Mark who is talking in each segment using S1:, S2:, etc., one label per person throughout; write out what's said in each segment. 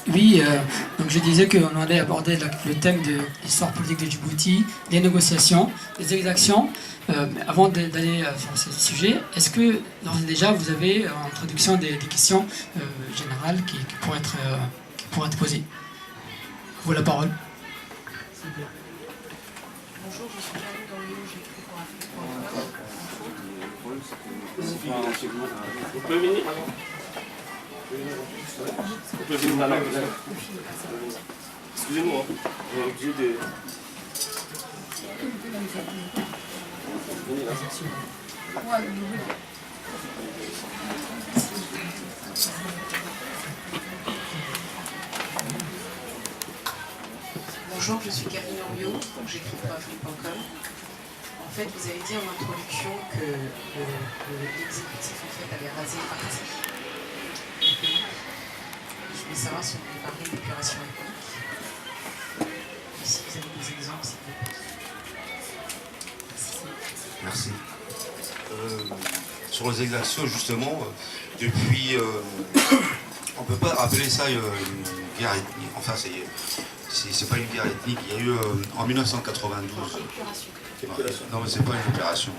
S1: Oui, donc je disais qu'on allait aborder le thème de l'histoire politique de Djibouti, les négociations, les exactions. Avant d'aller sur ce sujet, est-ce que d'ores et déjà vous avez en introduction des questions générales qui pourraient être posées? Vous la parole.
S2: Bonjour, je suis Karine Doriot, j'écris pour Afrique.com.
S3: Vous pouvez venir? Vous pouvez venir là. Excusez-moi, on est obligé de... Venez là.
S2: Bonjour, je suis Karine Doriot, j'écris pour Afrique.com. En fait, vous avez dit en introduction que l'exécutif en fait avait rasé une partie du pays. Je voulais savoir si on pouvait parler d'épuration économique. Et si vous avez des exemples, s'il vous plaît.
S4: Merci. Sur les exactions, justement, depuis... on ne peut pas appeler ça une guerre ethnique. Enfin, c'est pas une guerre ethnique. Il y a eu en 1992... Non, mais c'est pas une opération.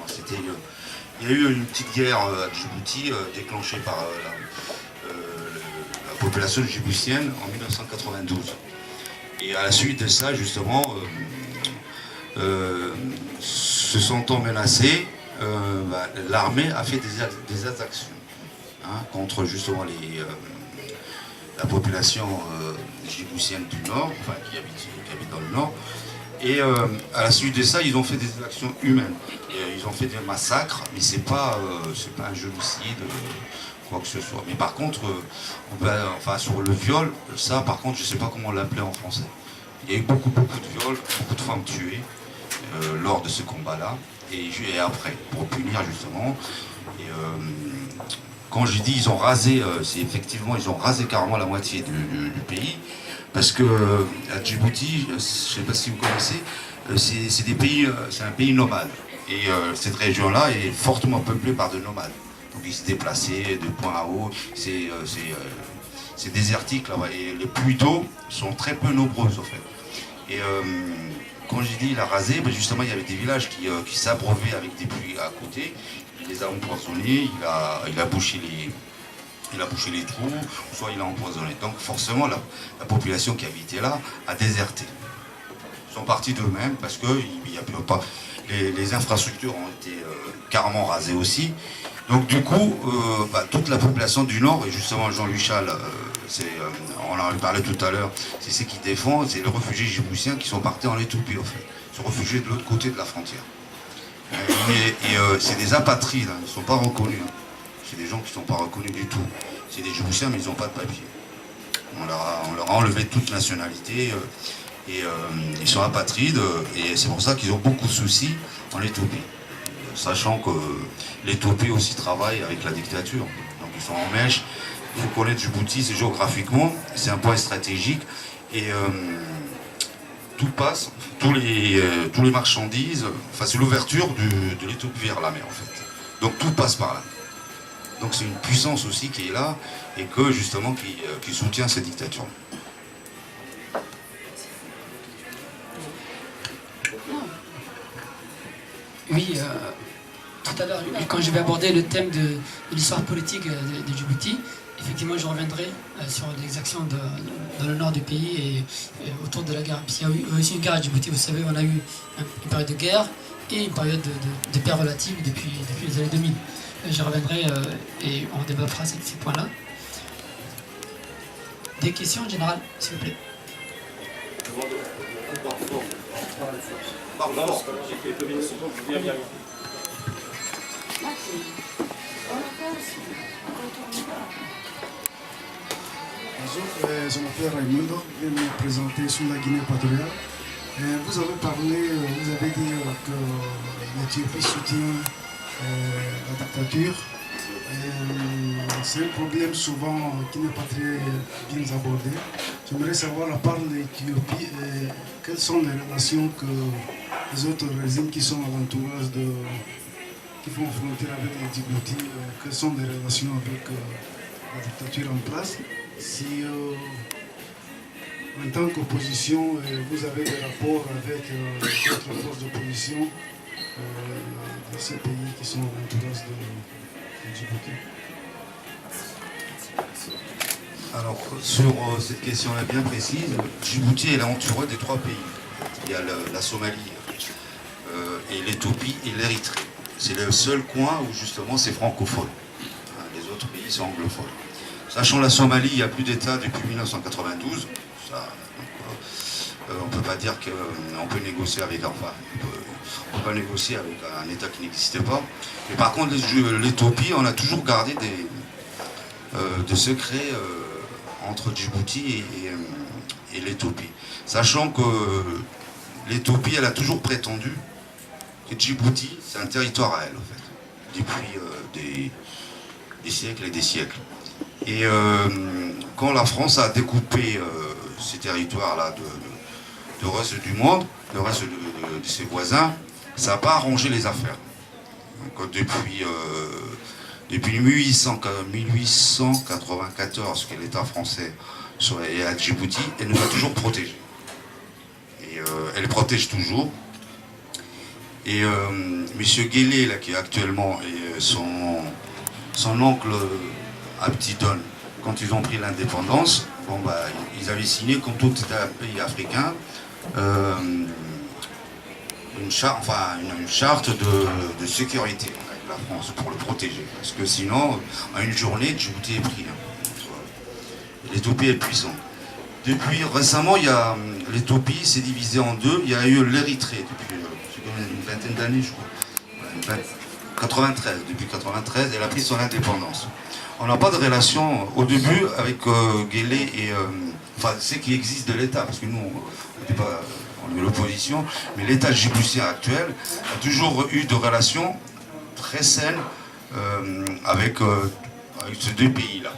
S4: Il y a eu une petite guerre à Djibouti déclenchée par la population djiboutienne en 1992. Et à la suite de ça, justement, se sentant menacés, l'armée a fait des actions contre justement la population djiboutienne du Nord, enfin qui habite dans le Nord. Et à la suite de ça, ils ont fait des actions humaines. Et, ils ont fait des massacres, mais c'est pas un génocide, quoi que ce soit. Mais par contre, sur le viol, ça par contre, je sais pas comment l'appeler en français. Il y a eu beaucoup de viols, beaucoup de femmes tuées lors de ce combat-là. Et après, pour punir justement. Et quand je dis ils ont rasé, c'est effectivement, ils ont rasé carrément la moitié du pays. Parce que à Djibouti, je ne sais pas si vous connaissez, c'est un pays nomade. Et cette région-là est fortement peuplée par de nomades. Donc ils se déplaçaient de point à autre. C'est désertique là-bas. Et les pluies d'eau sont très peu nombreuses en fait. Et quand j'ai dit il a rasé, justement il y avait des villages qui s'abreuvaient avec des pluies à côté. Il les a empoisonnés, il a bouché les trous, soit il a empoisonné. Donc forcément, la population qui habitait là a déserté. Ils sont partis d'eux-mêmes parce que les infrastructures ont été carrément rasées aussi. Donc du coup, toute la population du Nord, et justement Jean-Louis Chal, on en parlait tout à l'heure, c'est ce qui défend, c'est les réfugiés djiboutiens qui sont partis en Éthiopie en fait, se réfugier de l'autre côté de la frontière. Et c'est des apatrides, ils ne sont pas reconnus. C'est des gens qui ne sont pas reconnus du tout. C'est des Djiboutiens, mais ils n'ont pas de papier. On leur a enlevé toute nationalité et ils sont apatrides. Et c'est pour ça qu'ils ont beaucoup de soucis en Éthiopie. Sachant que l'Éthiopie aussi travaille avec la dictature. Donc ils sont en mèche. Il faut connaître Djibouti, c'est géographiquement, c'est un point stratégique. Et tout passe, tous les marchandises, enfin c'est l'ouverture de l'Éthiopie vers la mer en fait. Donc tout passe par là. Donc c'est une puissance aussi qui est là et que justement qui soutient cette dictature.
S1: Oui, tout à l'heure, quand je vais aborder le thème de l'histoire politique de Djibouti, effectivement je reviendrai sur les actions dans le nord du pays et autour de la guerre. Parce qu'il y a eu aussi une guerre à Djibouti, vous savez, on a eu une période de guerre et une période de paix relative depuis les années 2000. Je reviendrai et on développera ces points-là. Des questions générales, s'il vous plaît.
S5: Bonjour, je m'appelle Raimundo, je vais me présenter sur la Guinée équatoriale. Vous avez parlé, vous avez dit que l'Éthiopie soutient la dictature. C'est un problème souvent qui n'est pas très bien abordé. J'aimerais savoir, à part l'Éthiopie, quelles sont les relations que les autres régimes qui sont à l'entourage qui font frontière avec les Djibouti, quelles sont les relations avec la dictature en place. Si en tant qu'opposition, vous avez des rapports avec d'autres forces d'opposition de ces pays qui sont l'entourage de Djibouti.
S4: Alors, sur cette question-là bien précise, Djibouti est entouré des 3 pays. Il y a la Somalie, et l'Éthiopie et l'Érythrée. C'est le seul coin où justement c'est francophone. Les autres pays sont anglophones. Sachant la Somalie, il n'y a plus d'État depuis 1992. Ça, on ne peut pas dire qu'on peut négocier avec on peut pas négocier avec un État qui n'existait pas. Mais par contre, l'Éthiopie, on a toujours gardé des secrets entre Djibouti et l'Éthiopie. Sachant que l'Éthiopie, elle a toujours prétendu que Djibouti, c'est un territoire à elle, en fait, depuis des siècles et des siècles. Et quand la France a découpé ces territoires-là du reste du monde, le reste de ses voisins, ça n'a pas arrangé les affaires. Donc, depuis 1894, que l'État français est à Djibouti, elle nous a toujours protégés. Et elle protège toujours. Et M. Guélé, là, qui est actuellement, et son oncle Abdidon, quand ils ont pris l'indépendance, bon, bah, ils avaient signé, comme tout pays africain, une charte de sécurité avec la France pour le protéger. Parce que sinon, en une journée, Djibouti est pris. L'Éthiopie est puissante. Depuis récemment, l'Éthiopie s'est divisée en 2. Il y a eu l'Érythrée depuis une vingtaine d'années, je crois. 93, depuis 93, elle a pris son indépendance. On n'a pas de relation au début avec Guélé et ce qui existe de l'État, parce que nous, on est l'opposition, mais l'État djiboutien actuel a toujours eu de relations très saines avec ces 2 pays-là.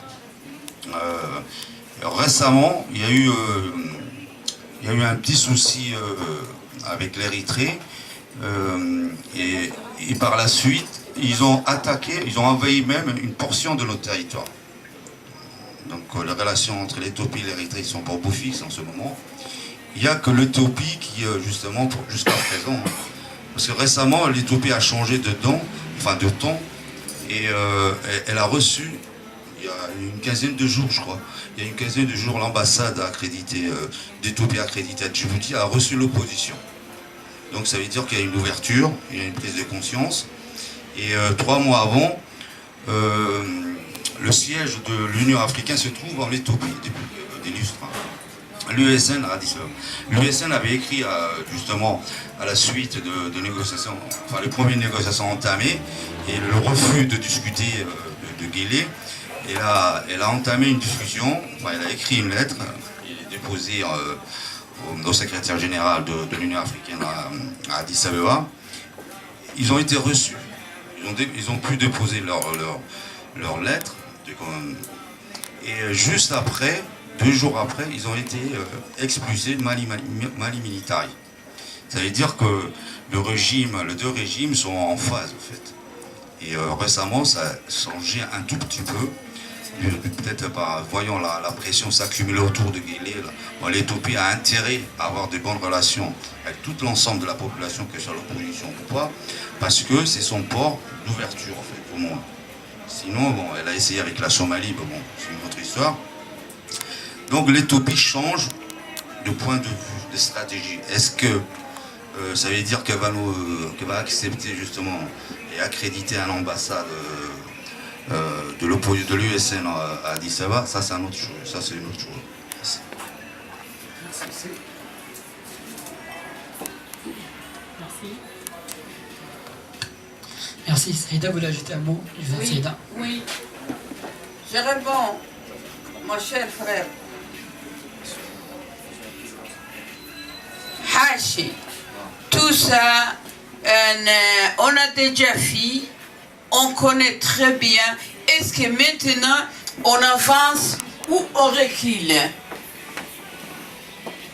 S4: Récemment, il y a eu un petit souci avec l'Érythrée, et par la suite, ils ont envahi même une portion de notre territoire. Donc les relations entre l'Éthiopie et l'Érythrée sont pas au beau fixe en ce moment. Il n'y a que l'Éthiopie qui, justement, jusqu'à présent, parce que récemment, l'Éthiopie a changé de ton, et elle a reçu, il y a une quinzaine de jours, je crois, l'ambassade d'Éthiopie accréditée à Djibouti a reçu l'opposition. Donc ça veut dire qu'il y a une ouverture, il y a une prise de conscience. Et 3 mois avant, le siège de l'Union africaine se trouve en Éthiopie, des Lustra. L'USN a dit cela. L'USN avait écrit justement à la suite de négociations, enfin les premières négociations entamées, et le refus de discuter de Guélé. Elle a entamé une discussion, elle a écrit une lettre, déposée au secrétaire général de l'Union africaine à Addis Abeba. Ils ont été reçus. Ils ont pu déposer leur lettre. Et juste après, 2 jours après, ils ont été expulsés de Mali Militari. Ça veut dire que les 2 régimes sont en phase, en fait. Et récemment, ça a changé un tout petit peu. Peut-être voyant la pression s'accumuler autour de Guélé, l'Éthiopie a intérêt à avoir de bonnes relations avec tout l'ensemble de la population, que ce soit l'opposition ou pas, parce que c'est son port d'ouverture, en fait, au monde. Sinon, bon, elle a essayé avec la Somalie, mais bon, c'est une autre histoire. Donc l'Éthiopie change de point de vue, de stratégie. Est-ce que ça veut dire qu'elle va accepter justement et accréditer un ambassade de l'USN à Addis Abeba? Ça, c'est une autre chose. Merci.
S1: Merci. Saïda voulait ajouter un mot. Saïda.
S6: Oui. Je réponds, mon cher frère. Hachi, tout ça, on a déjà fait, on connaît très bien. Est-ce que maintenant on avance ou on recule?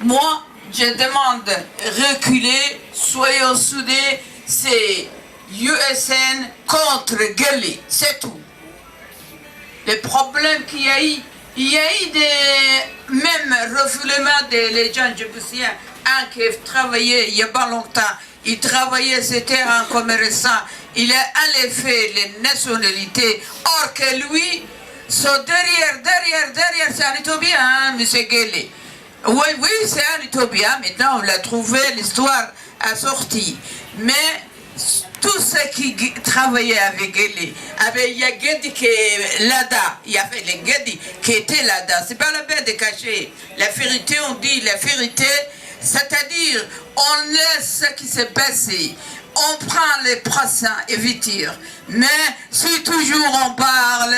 S6: Moi, je demande reculer, soyons soudés, c'est USN contre Guélé, c'est tout. les problèmes qu'il y a eu. Il y a eu des même refoulements des gens djiboutiens, un qui travaillait il n'y a pas longtemps, il travaillait, c'était un commerçant, il a enlevé les nationalités, or que lui, derrière, c'est un Éthiopien, hein, M. Guélé. Oui, c'est un Éthiopien, maintenant on l'a trouvé, l'histoire a sorti. Mais tous ceux qui travaillaient avec Guélé, il y a Guédi qui est Lada, il y avait les Guédi qui étaient Lada, c'est pas la peine de cacher. La vérité, on dit la vérité, c'est-à-dire on laisse ce qui s'est passé, on prend les procès et vitires. Mais si toujours on parle,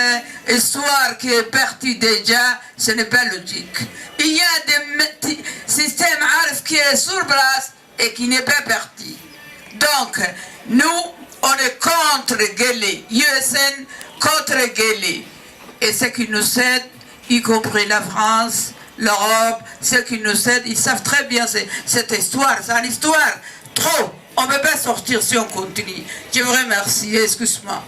S6: histoire qui est partie déjà, ce n'est pas logique. Il y a des systèmes arf qui est sur place et qui n'est pas parti. Donc, nous, on est contre Guélé, USN contre Guélé. Et ceux qui nous cèdent, y compris la France, l'Europe, ceux qui nous cèdent, ils savent très bien cette histoire. C'est une histoire trop. On ne peut pas sortir si on continue. Je vous remercie, excuse-moi.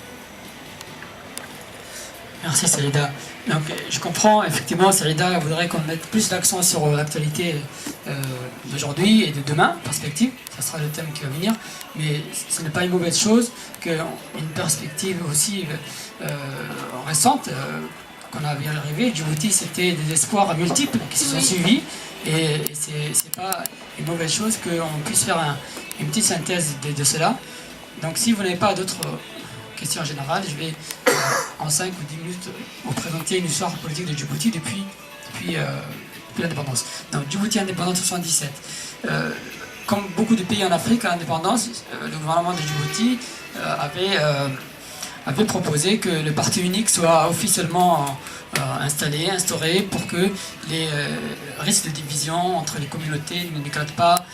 S1: Merci Saïda. Donc, je comprends, effectivement, Saïda voudrait qu'on mette plus l'accent sur l'actualité d'aujourd'hui et de demain, perspective, ça sera le thème qui va venir, mais ce n'est pas une mauvaise chose qu'une perspective aussi récente qu'on a vu arriver. Djibouti, c'était des espoirs multiples qui se sont suivis, et c'est pas une mauvaise chose qu'on puisse faire une petite synthèse de cela. Donc si vous n'avez pas d'autres questions générales, je vais en 5 ou 10 minutes vous présenter une histoire politique de Djibouti depuis l'indépendance. Donc Djibouti indépendante 1977. Comme beaucoup de pays en Afrique à l'indépendance, le gouvernement de Djibouti avait proposé que le parti unique soit officiellement instauré pour que les risques de division entre les communautés n'éclatent pas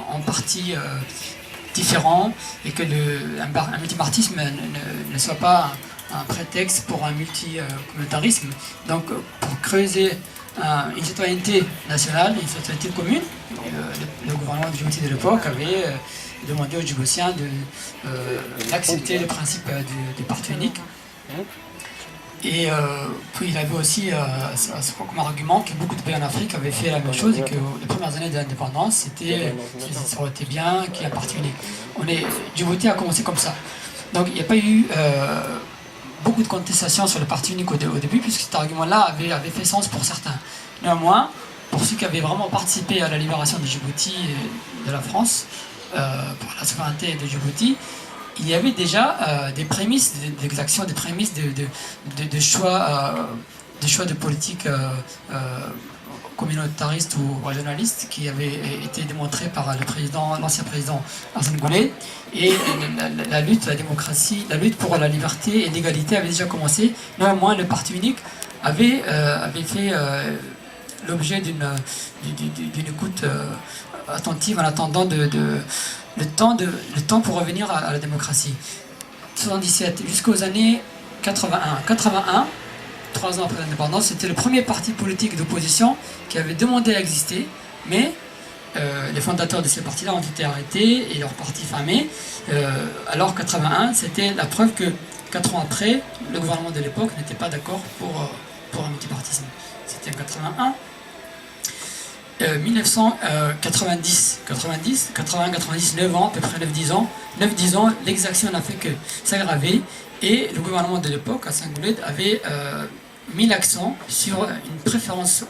S1: en partis différents et que un multipartisme ne soit pas un prétexte pour un multicommunautarisme. Donc pour creuser une citoyenneté nationale, une citoyenneté commune, le gouvernement de Djibouti de l'époque avait demandé aux Djiboutiens d'accepter le principe du parti unique. Et puis il avait aussi comme argument que beaucoup de pays en Afrique avaient fait la même chose et que les premières années de l'indépendance, ça aurait été bien qu'il y ait un parti unique. Djibouti a commencé comme ça. Donc il n'y a pas eu beaucoup de contestations sur le parti unique au début, puisque cet argument-là avait fait sens pour certains. Néanmoins, pour ceux qui avaient vraiment participé à la libération de Djibouti et de la France, pour la souveraineté de Djibouti, il y avait déjà des prémices d'exaction, des prémices de choix de politique communautariste ou régionaliste qui avaient été démontrés par l'ancien président Hassan Goulet. Et la lutte, la démocratie, la lutte pour la liberté et l'égalité avait déjà commencé. Néanmoins, le parti unique avait fait l'objet d'une écoute attentive en attendant le temps pour revenir à la démocratie. 1977 jusqu'aux années 81. 81, 3 ans après l'indépendance, c'était le premier parti politique d'opposition qui avait demandé à exister, mais les fondateurs de ces partis-là ont été arrêtés et leur parti fermé. Alors 81, c'était la preuve que 4 ans après, le gouvernement de l'époque n'était pas d'accord pour un multipartisme. C'était en 81. 1990, 80, 90, 9 ans, à peu près 9-10 ans. 9-10 ans, l'exaction n'a fait que s'aggraver et le gouvernement de l'époque, Hassan Goulet, avait mis l'accent sur une préférence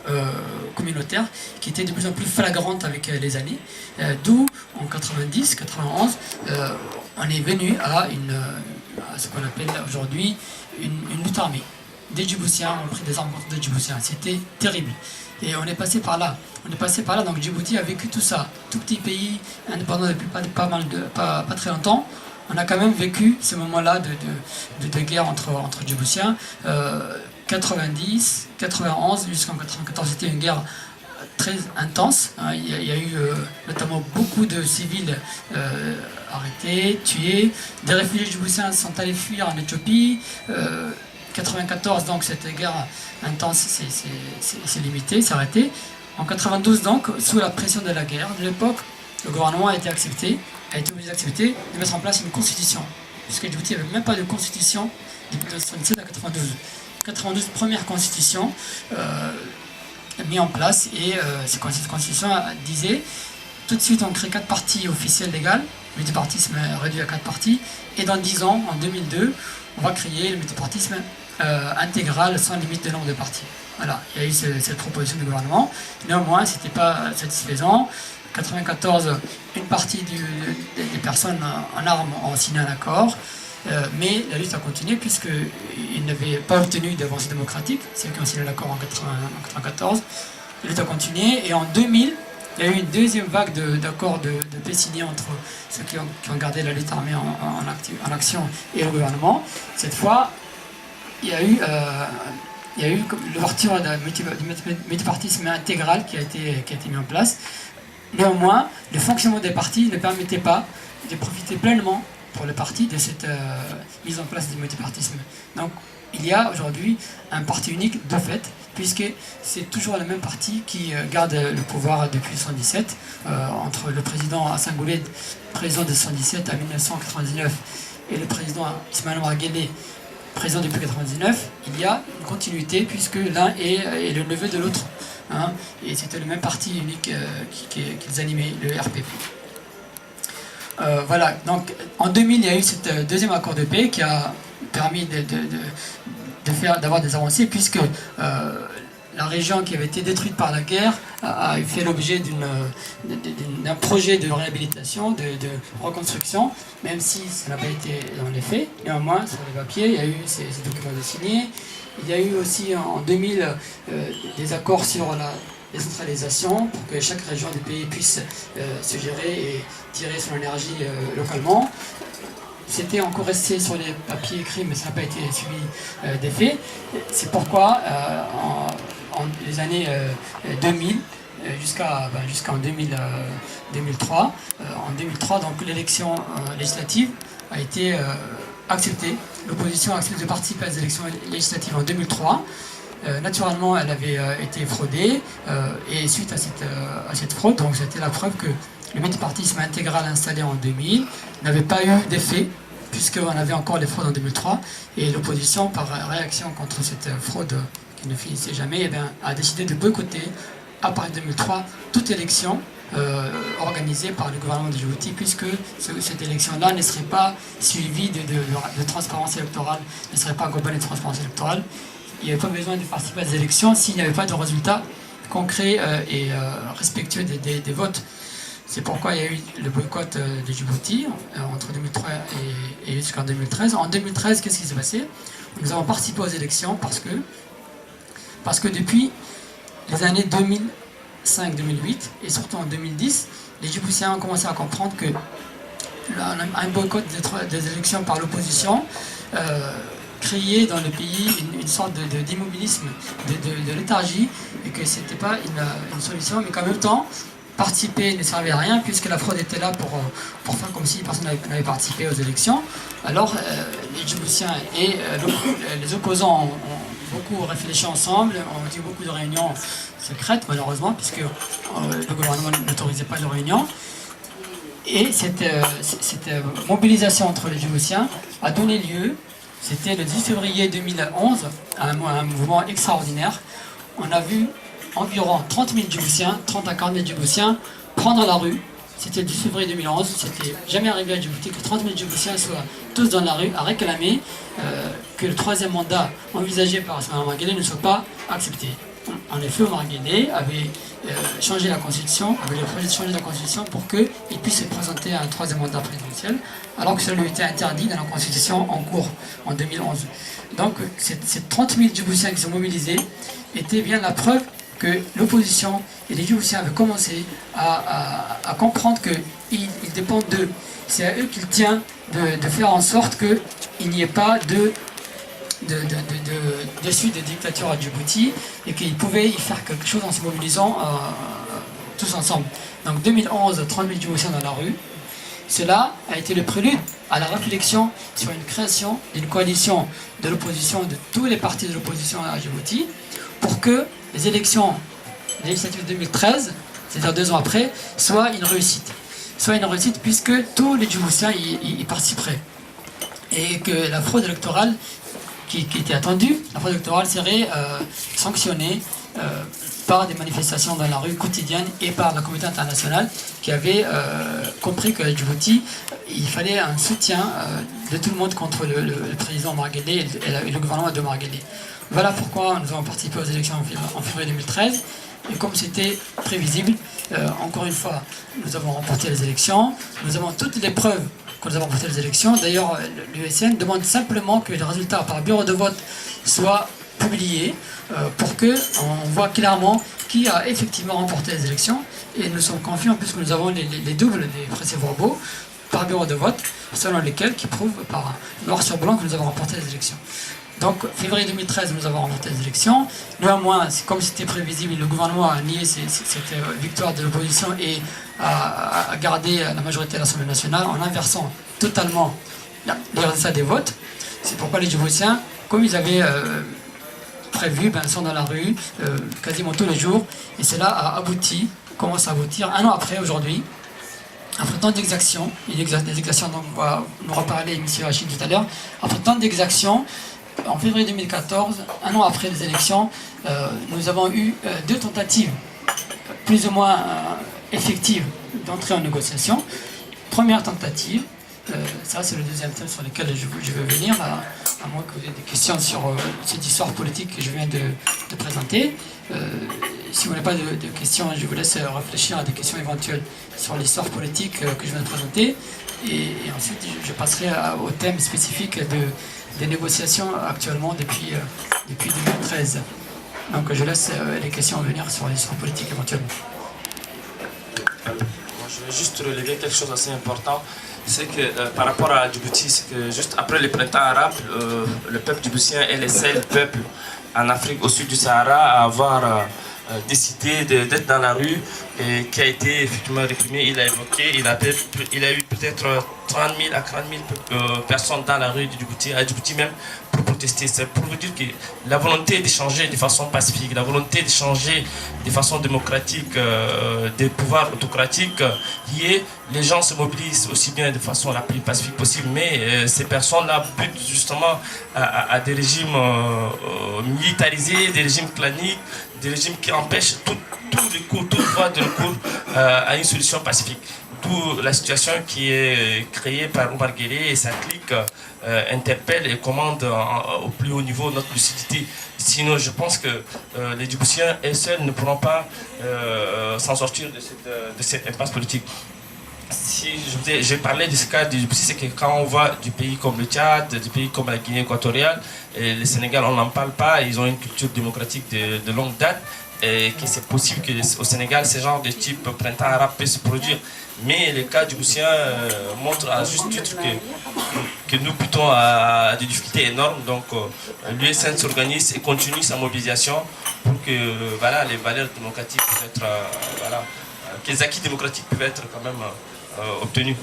S1: communautaire qui était de plus en plus flagrante avec les années. D'où, en 90, 91, on est venu à ce qu'on appelle aujourd'hui une lutte armée. Des Djiboutiens ont pris des armes contre des Djiboutiens. C'était terrible. Et on est passé par là. Donc Djibouti a vécu tout ça. Tout petit pays, indépendant depuis pas très longtemps. On a quand même vécu ce moment-là de guerre entre Djiboutiens. 90, 91 jusqu'en 94, c'était une guerre très intense. Il y a eu notamment beaucoup de civils arrêtés, tués. Des réfugiés djiboutiens sont allés fuir en Éthiopie. 94, donc cette guerre intense s'est limitée, s'est arrêtée. En 92, donc, sous la pression de la guerre de l'époque, le gouvernement a été obligé d'accepter de mettre en place une constitution. Puisque Djibouti n'avait même pas de constitution depuis 1997 à 92. 92 premières constitutions mises en place, et cette constitution disait tout de suite on crée 4 partis officiels légaux, le multipartisme réduit à 4 partis, et dans 10 ans, en 2002, on va créer le multipartisme intégral sans limite de nombre de partis. Voilà, il y a eu cette proposition du gouvernement. Néanmoins, ce n'était pas satisfaisant. En 1994, une partie des personnes en armes ont signé un accord, mais la lutte a continué puisqu'ils n'avaient pas obtenu d'avancée démocratique, ceux qui ont signé l'accord en 1994. La lutte a continué, et en 2000, il y a eu une deuxième vague d'accords de paix signés entre ceux qui ont gardé la lutte armée en action et le gouvernement. Cette fois, il y a eu l'ouverture du multipartisme intégral qui a été mis en place. Néanmoins, le fonctionnement des partis ne permettait pas de profiter pleinement pour le parti de cette mise en place du multipartisme. Donc, il y a aujourd'hui un parti unique de fait, puisque c'est toujours le même parti qui garde le pouvoir depuis 1977, entre le président Hassan Goulet, président de 1977 à 1999, et le président Ismaël Omar Guelleh, président depuis 1999, il y a une continuité puisque l'un est le neveu de l'autre. Hein, et c'était le même parti unique qu'ils animaient, le RPP. Voilà, donc en 2000, il y a eu ce deuxième accord de paix qui a permis d'avoir des avancées, puisque la région qui avait été détruite par la guerre a fait l'objet d'un projet de réhabilitation, de reconstruction, même si ça n'a pas été dans les faits. Néanmoins, sur les papiers, il y a eu ces documents de signés. Il y a eu aussi en 2000 des accords sur la décentralisation pour que chaque région du pays puisse se gérer et tirer son énergie localement. C'était encore resté sur les papiers écrits, mais ça n'a pas été suivi des faits. C'est pourquoi en les années 2000 jusqu'en 2003, en 2003, donc l'élection législative a été acceptée. L'opposition a accepté de participer à des élections législatives en 2003. Naturellement, elle avait été fraudée, et suite à cette fraude, donc c'était la preuve que le multipartisme intégral installé en 2000 n'avait pas eu d'effet, puisqu'on avait encore les fraudes en 2003, et l'opposition, par réaction contre cette fraude qui ne finissait jamais, a décidé de boycotter, à partir de 2003, toute élection organisée par le gouvernement de Djibouti, puisque cette élection-là ne serait pas suivie de transparence électorale, ne serait pas accompagnée de transparence électorale. Il n'y avait pas besoin de participer à des élections s'il n'y avait pas de résultats concrets et respectueux des votes. C'est pourquoi il y a eu le boycott de Djibouti entre 2003 et jusqu'en 2013. En 2013, qu'est-ce qui s'est passé? Nous avons participé aux élections parce que depuis les années 2005-2008 et surtout en 2010, les Djiboutiens ont commencé à comprendre que un boycott des élections par l'opposition créer dans le pays une sorte d'immobilisme, de léthargie, et que ce n'était pas une solution, mais qu'en même temps, participer ne servait à rien, puisque la fraude était là pour faire comme si personne n'avait participé aux élections. Alors, les Djiboutiens et les opposants ont beaucoup réfléchi ensemble, ont eu beaucoup de réunions secrètes, malheureusement, puisque le gouvernement n'autorisait pas de réunions. Et cette mobilisation entre les Djiboutiens a donné lieu, c'était le 10 février 2011, à un mouvement extraordinaire. On a vu environ 30 000 Djiboutiens, 30 à 40 000 Djiboutiens prendre la rue. C'était le 10 février 2011, c'était jamais arrivé à Djibouti que 30 000 Djiboutiens soient tous dans la rue à réclamer que le troisième mandat envisagé par Omar Guelleh ne soit pas accepté. En effet, Omar Guelleh avait changé la Constitution, avait le projet de changer la Constitution pour qu'il puisse se présenter à un troisième mandat présidentiel, alors que ça lui était interdit dans la Constitution en cours en 2011. Donc ces 30 000 Djiboutiens qui sont mobilisés étaient bien la preuve que l'opposition et les Djiboutiens avaient commencé à comprendre qu'ils dépendent d'eux. C'est à eux qu'il tient de faire en sorte qu'il n'y ait pas de suite de dictature à Djibouti, et qu'ils pouvaient y faire quelque chose en se mobilisant tous ensemble. Donc 2011, 30 000 Djiboutiens dans la rue. Cela a été le prélude à la réflexion sur une création d'une coalition de l'opposition, de tous les partis de l'opposition à Djibouti, pour que les élections législatives 2013, c'est-à-dire 2 ans après, soient une réussite. Soit une réussite puisque tous les Djiboutiens y participeraient. Et que la fraude électorale qui était attendue, la fraude électorale serait sanctionnée par des manifestations dans la rue quotidienne et par la communauté internationale qui avait compris que Djibouti, il fallait un soutien de tout le monde contre le président Marguelé et le gouvernement de Marguelé. Voilà pourquoi nous avons participé aux élections en février 2013. Et comme c'était prévisible, encore une fois, nous avons remporté les élections. Nous avons toutes les preuves que nous avons remporté les élections. D'ailleurs, l'USN demande simplement que les résultats par bureau de vote soient publiés pour qu'on voit clairement qui a effectivement remporté les élections. Et nous sommes confiants puisque nous avons les doubles des procès-verbaux par bureau de vote, selon lesquels qui prouvent par noir sur blanc que nous avons remporté les élections. Donc, février 2013, nous avons remporté les élections. Néanmoins, comme c'était prévisible, le gouvernement a nié cette victoire de l'opposition et a gardé la majorité à l'Assemblée nationale en inversant totalement les résultats des votes. C'est pourquoi les Djiboutiens, comme ils avaient prévu, sont dans la rue quasiment tous les jours. Et cela a abouti, commence à aboutir, un an après, aujourd'hui, après tant d'exactions, des exactions dont on va nous reparler M. Rachid tout à l'heure, après tant d'exactions, en février 2014, un an après les élections, nous avons eu 2 tentatives plus ou moins effectives d'entrer en négociation. Première tentative, ça c'est le deuxième thème sur lequel je veux venir, à moins que vous ayez des questions sur cette histoire politique que je viens de présenter. Si vous n'avez pas de questions, je vous laisse réfléchir à des questions éventuelles sur l'histoire politique que je viens de présenter. Et ensuite, je passerai au thème spécifique des négociations actuellement depuis 2013. Donc je laisse les questions venir sur l'histoire politique éventuellement.
S7: Je vais juste relever quelque chose d'assez important. C'est que par rapport à Djibouti, c'est que juste après le printemps arabe, le peuple djiboutien est le seul peuple en Afrique au sud du Sahara à avoir décidé d'être dans la rue et qui a été effectivement réprimé. Il a évoqué, il a eu peut-être 30 000 à 40 000 personnes dans la rue de Djibouti, à Djibouti même, pour protester. C'est pour vous dire que la volonté d'échanger de façon pacifique, la volonté d'échanger de façon démocratique des pouvoirs autocratiques, les gens se mobilisent aussi bien de façon la plus pacifique possible, mais ces personnes-là butent justement à des régimes militarisés, des régimes claniques, des régimes qui empêchent toute voie de recours à une solution pacifique. D'où la situation qui est créée par Omar Guelleh et sa clique interpelle et commande au plus haut niveau notre lucidité. Sinon, je pense que les Djiboutiens eux seuls ne pourront pas s'en sortir de cette impasse politique. Si j'ai parlé de ce cas du Djibouti, c'est que quand on voit du pays comme le Tchad, du pays comme la Guinée équatoriale, et le Sénégal, on n'en parle pas, ils ont une culture démocratique de longue date, et que c'est possible qu'au Sénégal, ce genre de type printemps arabe peut se produire. Mais les cas djiboutiens montrent à juste titre que nous butons à des difficultés énormes. Donc l'USN s'organise et continue sa mobilisation pour que les valeurs démocratiques peuvent être, que les acquis démocratiques peuvent être quand même obtenus.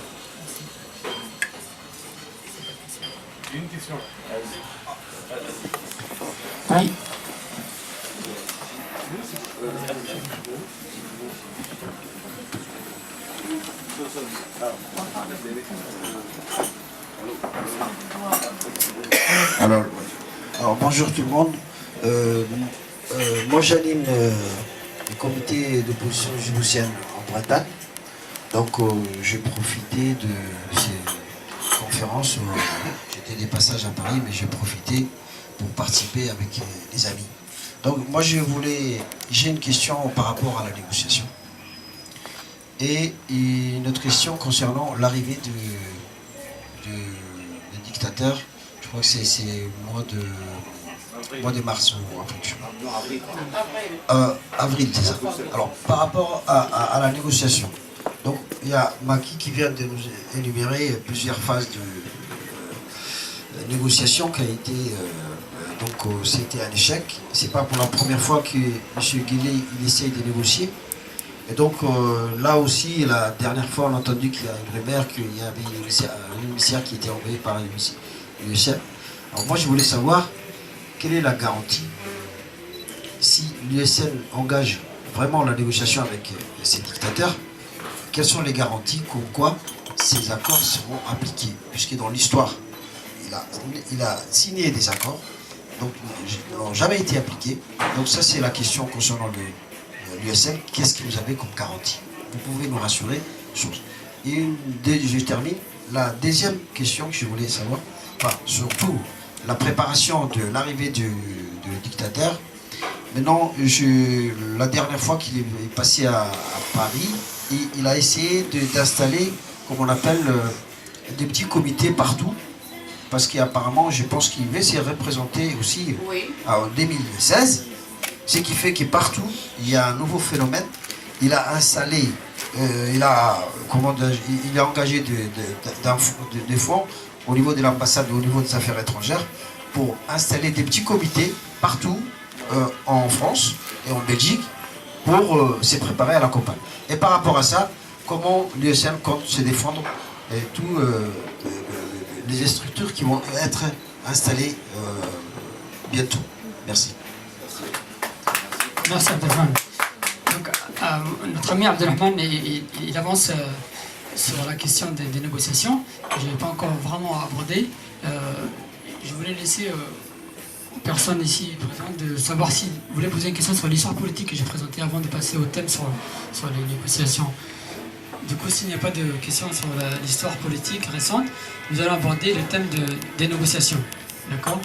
S3: Une question.
S1: Oui.
S8: Alors bonjour tout le monde. Moi j'anime le comité d'opposition djiboutienne en Bretagne. Donc j'ai profité de ces conférences. J'étais des passages à Paris, mais j'ai profité pour participer avec les amis. Donc moi j'ai une question par rapport à la négociation. Et une autre question concernant l'arrivée du dictateur. Je crois que c'est mois de mars ou avril, c'est ça. Alors par rapport à la négociation, donc il y a Macky qui vient de nous énumérer plusieurs phases de négociation qui a été c'était un échec. C'est pas pour la première fois que M. Guelleh il essaye de négocier. Et donc là aussi, la dernière fois, on a entendu qu'il y a une rumeur qu'il y avait un émissaire qui était envoyé par l'USN. Alors moi, je voulais savoir quelle est la garantie si l'USN engage vraiment la négociation avec ces dictateurs. Quelles sont les garanties comme quoi ces accords seront appliqués? Puisque dans l'histoire, il a signé des accords donc n'ont jamais été appliquées. Donc ça c'est la question concernant l'USN. Qu'est-ce que vous avez comme garantie? Vous pouvez nous rassurer sur ça. Et je termine. La deuxième question que je voulais savoir, enfin, surtout la préparation de l'arrivée du dictateur. Maintenant, la dernière fois qu'il est passé à Paris, il a essayé d'installer, comme on appelle, des petits comités partout. Parce qu'apparemment, je pense qu'il veut se représenter aussi en 2016. Ce qui fait que partout, il y a un nouveau phénomène. Il a installé, il a engagé des fonds au niveau de l'ambassade, au niveau des affaires étrangères, pour installer des petits comités partout en France et en Belgique pour se préparer à la campagne. Et par rapport à ça, comment l'USN compte se défendre et toutes les structures qui vont être installées bientôt. Merci.
S1: Merci Abdelrahman. Donc, notre ami Abdelrahman, il avance sur la question des négociations. Je n'ai pas encore vraiment abordé. Je voulais laisser aux personnes ici présentes de savoir si vous voulez poser une question sur l'histoire politique que j'ai présentée avant de passer au thème sur les négociations. Du coup, s'il n'y a pas de questions sur l'histoire politique récente, nous allons aborder le thème des négociations. D'accord?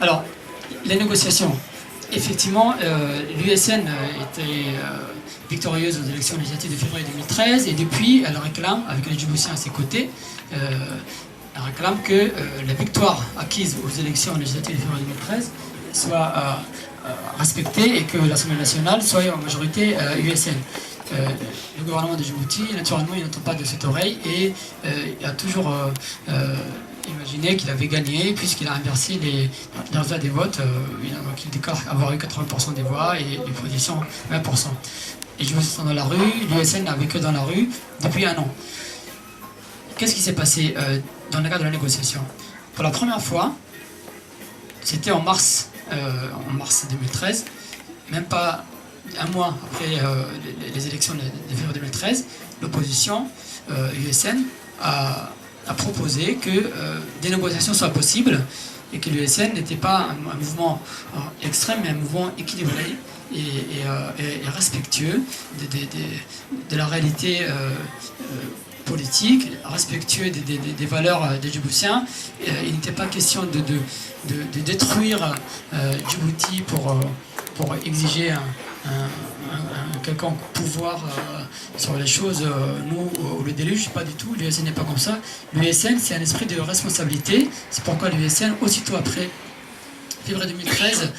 S1: Alors, les négociations. Effectivement, l'USN était victorieuse aux élections législatives de février 2013 et depuis, elle réclame, avec les Djiboutiens à ses côtés, elle réclame que la victoire acquise aux élections législatives de février 2013 soit respectée et que l'Assemblée nationale soit en majorité USN. Le gouvernement de Djibouti, naturellement, il n'entend pas de cette oreille et il a toujours imaginé qu'il avait gagné puisqu'il a inversé les résultats des votes. Il déclare avoir eu 80% des voix et les positions 20%. Les Djiboutiens sont dans la rue, l'USN n'a vécu dans la rue depuis un an. Qu'est-ce qui s'est passé dans le cadre de la négociation? Pour la première fois, c'était en mars 2013, même pas un mois après les élections de février 2013, l'opposition USN a proposé que des négociations soient possibles et que l'USN n'était pas un mouvement extrême, mais un mouvement équilibré et respectueux de la réalité politique, respectueux des valeurs des Djiboutiens. Il n'était pas question de détruire Djibouti pour exiger un quelconque pouvoir sur les choses, nous, au le déluge, pas du tout. L'USN n'est pas comme ça. L'USN, c'est un esprit de responsabilité. C'est pourquoi l'USN, aussitôt après février 2013,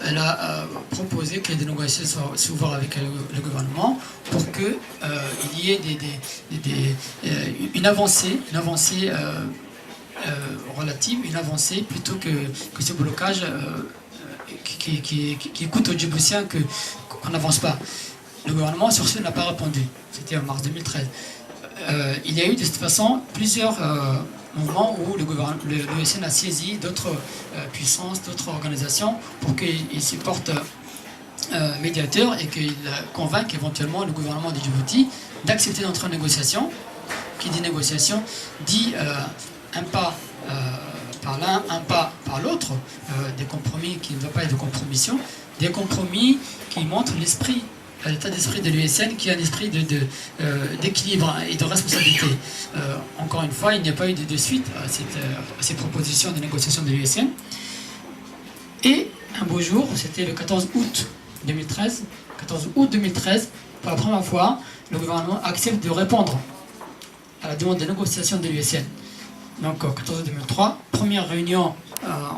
S1: elle a proposé que des négociations soient s'ouvrent avec le gouvernement pour qu'il y ait une avancée relative, une avancée plutôt que ce blocage qui coûte aux Djiboutiens qu'on n'avance pas. Le gouvernement sur ce n'a pas répondu. C'était en mars 2013. Il y a eu de toute façon plusieurs mouvements où l'USN a saisi d'autres puissances, d'autres organisations pour qu'ils se portent médiateurs et qu'ils convainquent éventuellement le gouvernement de Djibouti d'accepter d'entrer en négociation. Qui dit négociation dit un pas par l'un, un pas par l'autre, des compromis qui ne doivent pas être de compromission, des compromis qui montrent l'esprit, l'état d'esprit de l'USN qui est un esprit d'équilibre et de responsabilité. Encore une fois, il n'y a pas eu de suite à ces propositions de négociation de l'USN. Et un beau jour, c'était le 14 août 2013, pour la première fois, le gouvernement accepte de répondre à la demande de négociation de l'USN. Donc, 14 août 2003, première réunion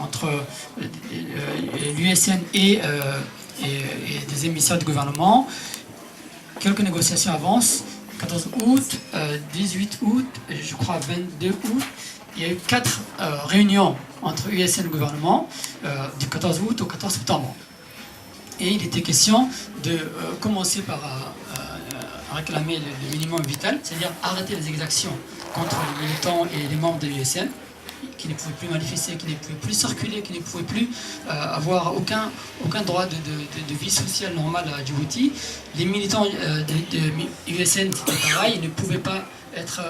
S1: entre l'USN et des émissaires du gouvernement. Quelques négociations avancent. 14 août, 18 août, je crois 22 août. Il y a eu 4 réunions entre USN et le gouvernement, du 14 août au 14 septembre. Et il était question de commencer par réclamer le minimum vital, c'est-à-dire arrêter les exactions contre les militants et les membres de l'USN, qui ne pouvaient plus manifester, qui ne pouvaient plus circuler, qui ne pouvaient plus avoir aucun droit de vie sociale normale à Djibouti. Les militants de l'USN, c'était pareil, ils ne pouvaient pas être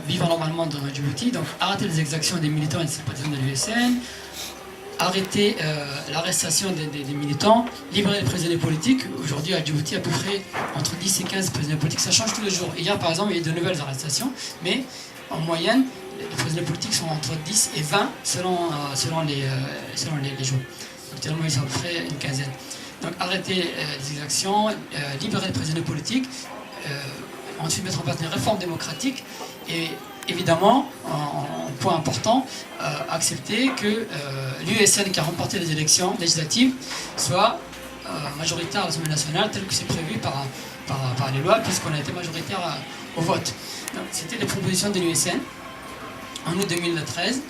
S1: vivre normalement dans Djibouti. Donc arrêter les exactions des militants et des sympathisants de l'USN, arrêter l'arrestation des militants, libérer les prisonniers politiques. Aujourd'hui à Djibouti, à peu près entre 10 et 15 prisonniers politiques, ça change tous les jours. Hier par exemple, il y a eu de nouvelles arrestations, mais en moyenne, les prisonniers politiques sont entre 10 et 20 selon les jours. Actuellement, ils sont à peu près une quinzaine. Donc arrêter les exactions, libérer les prisonniers politiques, ensuite mettre en place des réformes démocratiques et évidemment, en point important, accepter que l'USN qui a remporté les élections législatives soit majoritaire à l'Assemblée nationale tel que c'est prévu par les lois puisqu'on a été majoritaire au vote. C'était les propositions de l'USN en août 2013.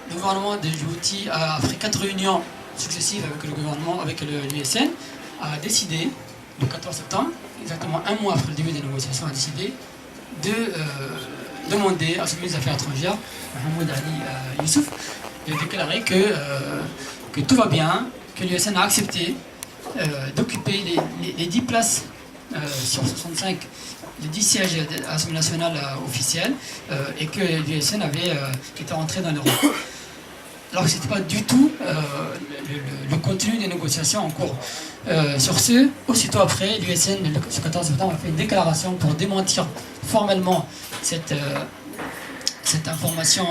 S1: Le gouvernement de Djibouti a fait 4 réunions successives avec le gouvernement, avec l'USN, a décidé, le 14 septembre, exactement un mois après le début des négociations, a décidé de demander à son ministre des Affaires étrangères, Mohamed Ali Youssouf, de déclarer que tout va bien, que l'USN a accepté d'occuper les 10 places sur 65, les 10 sièges à l'Assemblée nationale officielle et que l'USN avait été rentré dans l'Europe. Alors que ce n'était pas du tout le contenu des négociations en cours. Sur ce, aussitôt après, l'USN, le 14 septembre, a fait une déclaration pour démentir formellement cette information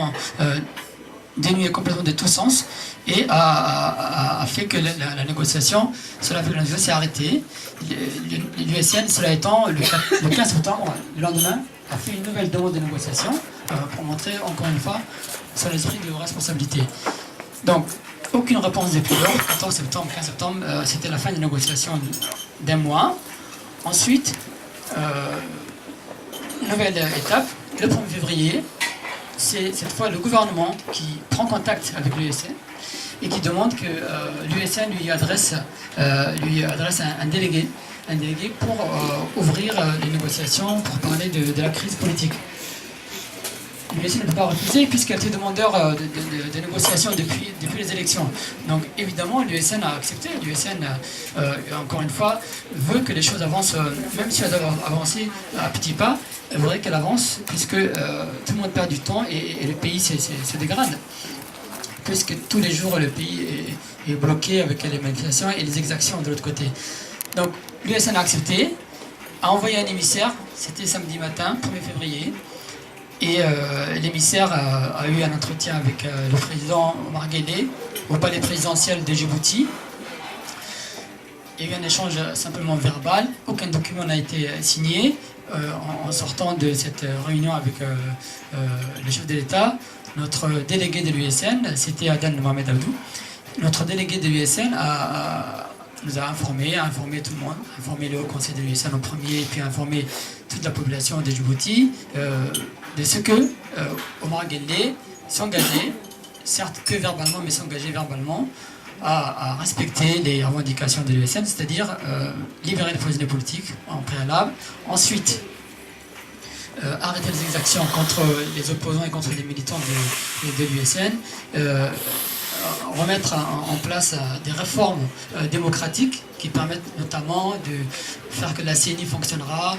S1: dénuée complètement de tout sens et a fait que la négociation, cela fait que la négociation s'est arrêtée. L'USN, cela étant, le 15 septembre, le lendemain, a fait une nouvelle demande de négociation pour montrer encore une fois son esprit de responsabilité. Donc, aucune réponse depuis lors. 14 septembre, 15 septembre, c'était la fin des négociations d'un mois. Ensuite, nouvelle étape, le 1er février, c'est cette fois le gouvernement qui prend contact avec l'USN et qui demande que l'USN lui adresse un délégué pour ouvrir les négociations, pour parler de la crise politique. L'USN ne peut pas refuser puisqu'elle était demandeur de négociations depuis les élections. Donc évidemment l'USN a accepté. L'USN, encore une fois, veut que les choses avancent, même si elles doivent avancer à petits pas, elle voudrait qu'elles avancent puisque tout le monde perd du temps et le pays se dégrade. Puisque tous les jours le pays est bloqué avec les manifestations et les exactions de l'autre côté. Donc l'USN a accepté, a envoyé un émissaire, c'était samedi matin, 1er février. Et l'émissaire a eu un entretien avec le président Omar Guelleh au palais présidentiel de Djibouti. Il y a eu un échange simplement verbal, aucun document n'a été signé. En sortant de cette réunion avec le chef de l'État, notre délégué de l'USN, c'était Adan Mohamed Abdou, notre délégué de l'USN nous a informé tout le monde, informé le Haut Conseil de l'USN en premier, et puis informé toute la population de Djibouti de ce que Omar Guelleh s'engageait, certes que verbalement, mais s'engageait verbalement à respecter les revendications de l'USN, c'est-à-dire libérer les prisonniers politiques en préalable, ensuite arrêter les exactions contre les opposants et contre les militants de l'USN, remettre en place des réformes démocratiques qui permettent notamment de faire que la CENI fonctionnera,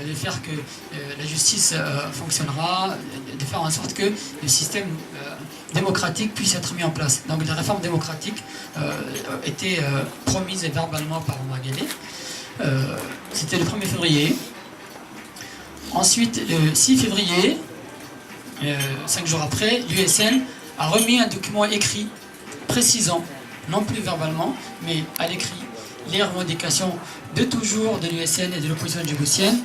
S1: de faire que la justice fonctionnera, de faire en sorte que le système démocratique puisse être mis en place. Donc les réformes démocratiques étaient promises verbalement par Omar Guelleh. C'était le 1er février. Ensuite, le 6 février, 5 jours après, l'USN a remis un document écrit précisant, non plus verbalement, mais à l'écrit, les revendications de toujours de l'USN et de l'opposition djiboutienne,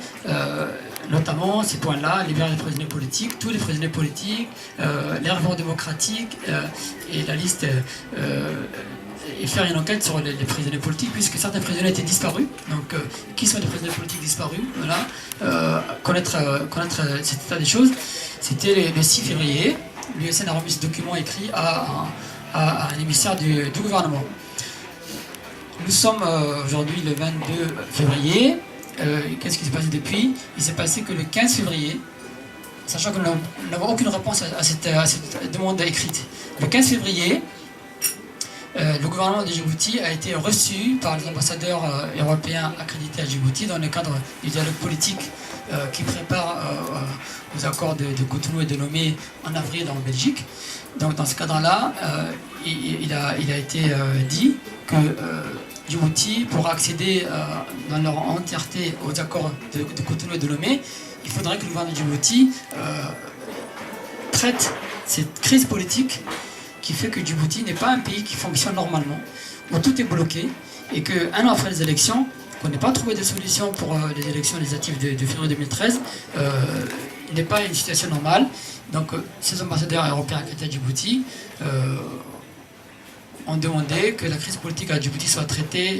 S1: notamment ces points-là, libérer les prisonniers politiques, tous les prisonniers politiques, les réformes démocratiques, et la liste, et faire une enquête sur les prisonniers politiques, puisque certains prisonniers étaient disparus. Donc, qui sont les prisonniers politiques disparus? Voilà. Connaître cet état des choses. C'était le 6 février. L'USN a remis ce document écrit à un émissaire du gouvernement. Nous sommes aujourd'hui le 22 février. Qu'est-ce qui s'est passé depuis? Il s'est passé que le 15 février, sachant que nous n'avons aucune réponse à cette demande écrite. Le 15 février, le gouvernement de Djibouti a été reçu par les ambassadeurs européens accrédités à Djibouti dans le cadre du dialogue politique qui prépare aux accords de Cotonou et de Lomé en avril en Belgique. Donc dans ce cadre-là, il a été dit que Djibouti, pour accéder dans leur entièreté aux accords de Cotonou et de Lomé, il faudrait que le gouvernement de Djibouti traite cette crise politique qui fait que Djibouti n'est pas un pays qui fonctionne normalement, où tout est bloqué, et qu'un an après les élections, qu'on n'ait pas trouvé de solution pour les élections législatives de février 2013, n'est pas une situation normale. Donc ces ambassadeurs européens accrédités à Djibouti ont demandé que la crise politique à Djibouti soit traitée